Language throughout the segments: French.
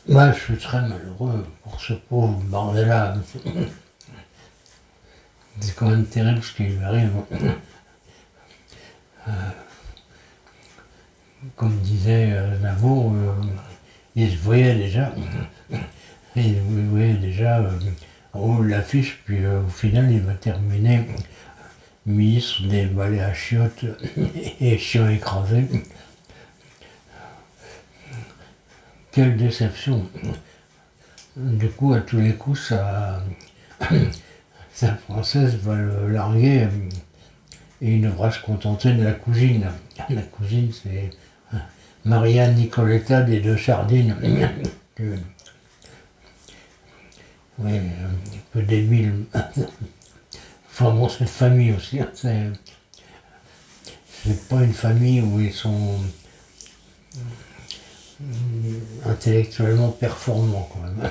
Moi, je suis très malheureux pour ce pauvre bordel-là. C'est quand même terrible ce qui lui arrive. Comme disait Navour, il se voyait déjà, en haut de l'affiche, puis au final, il va terminer ministre des balais à chiottes et chiens écrasés. Quelle déception! Du coup, à tous les coups, sa française va le larguer et il devra se contenter de la cousine. La cousine, c'est Maria Nicoletta des Deux Sardines. Oui, un peu débile. Enfin bon, cette famille aussi, hein, c'est pas une famille où ils sont intellectuellement performants quand même.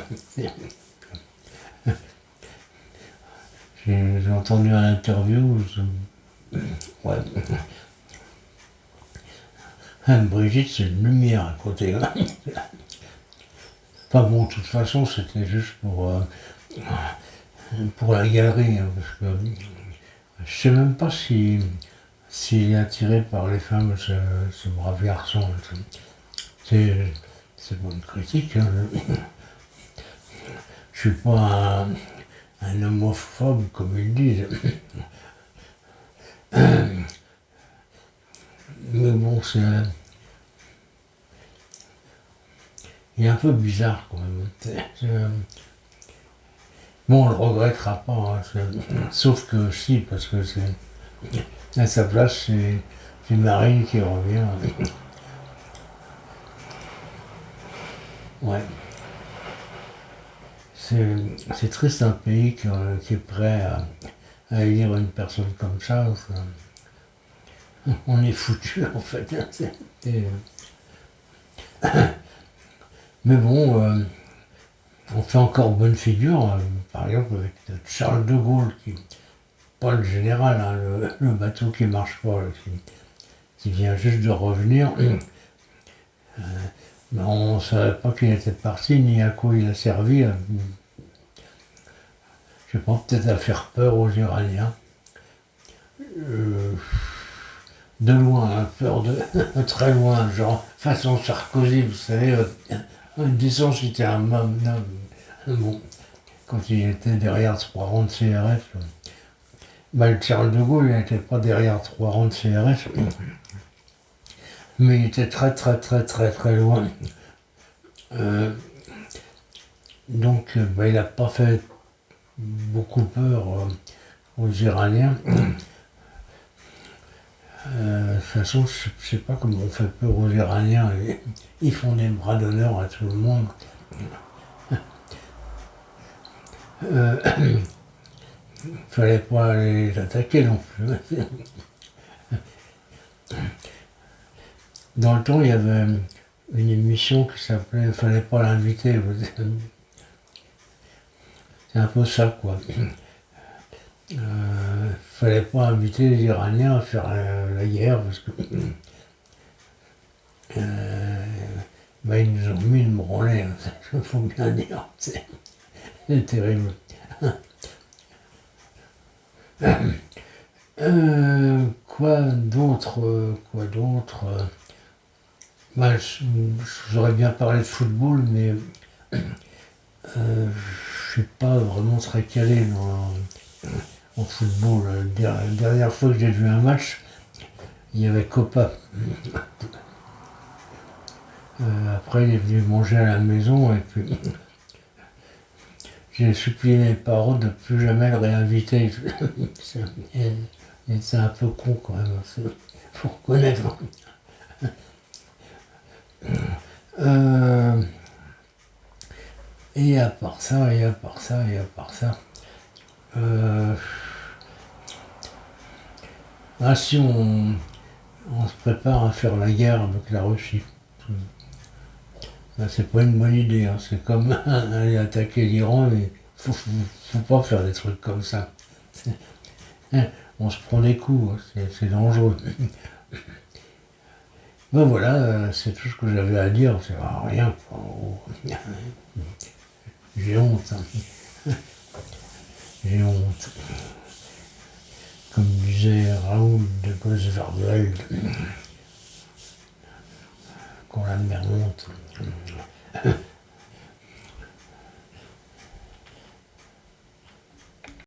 J'ai entendu une interview, ouais. Brigitte, c'est une lumière à côté. Hein. Enfin bon, de toute façon, c'était juste pour la galerie, hein, parce que je sais même pas s'il est attiré par les femmes, ce brave garçon. C'est pas une critique. Hein. Je suis pas un homophobe comme ils disent. Mais bon, il est un peu bizarre quand même. Bon, on le regrettera pas, hein, sauf que si, parce que à sa place, c'est Marine qui revient. Ouais. C'est triste un pays qui est prêt à élire une personne comme ça. On est foutu en fait. Mais bon, on fait encore bonne figure, par exemple avec Charles de Gaulle, pas le général, hein, le bateau qui marche pas, qui vient juste de revenir. Mais on ne savait pas qu'il était parti, ni à quoi il a servi. Je sais pas, peut-être à faire peur aux Iraniens. De loin, hein, peur de très loin, genre façon Sarkozy, vous savez, disons c'était un homme, bon, quand il était derrière 3 rangs de CRS, bah, le Charles de Gaulle, il n'était pas derrière 3 rangs de CRS, mais il était très très très très très loin. Donc bah, il n'a pas fait beaucoup peur aux Iraniens. De toute façon, je ne sais pas comment on fait peur aux Iraniens. Ils font des bras d'honneur à tout le monde. Fallait pas les attaquer non plus. Dans le temps, il y avait une émission qui s'appelait Fallait pas l'inviter. C'est un peu ça, quoi. Fallait pas inviter les Iraniens à faire la guerre parce que bah, ils nous ont mis une branlée, hein, il faut bien dire. C'est terrible. Quoi d'autre bah, j'aurais bien parlé de football, mais je suis pas vraiment très calé en football. La dernière fois que j'ai vu un match, il y avait Copa. Après, il est venu manger à la maison et puis j'ai supplié mes parents de plus jamais le réinviter. Et c'est un peu con quand même, il faut reconnaître. Et à part ça, si on se prépare à faire la guerre avec la Russie. Ben, c'est pas une bonne idée, hein. C'est comme aller attaquer l'Iran, mais faut pas faire des trucs comme ça. On se prend des coups, hein. C'est dangereux. Ben voilà, c'est tout ce que j'avais à dire, c'est rien. J'ai honte. Hein. J'ai honte. Comme disait Raoul de Goswardel, qu'on la mer honte.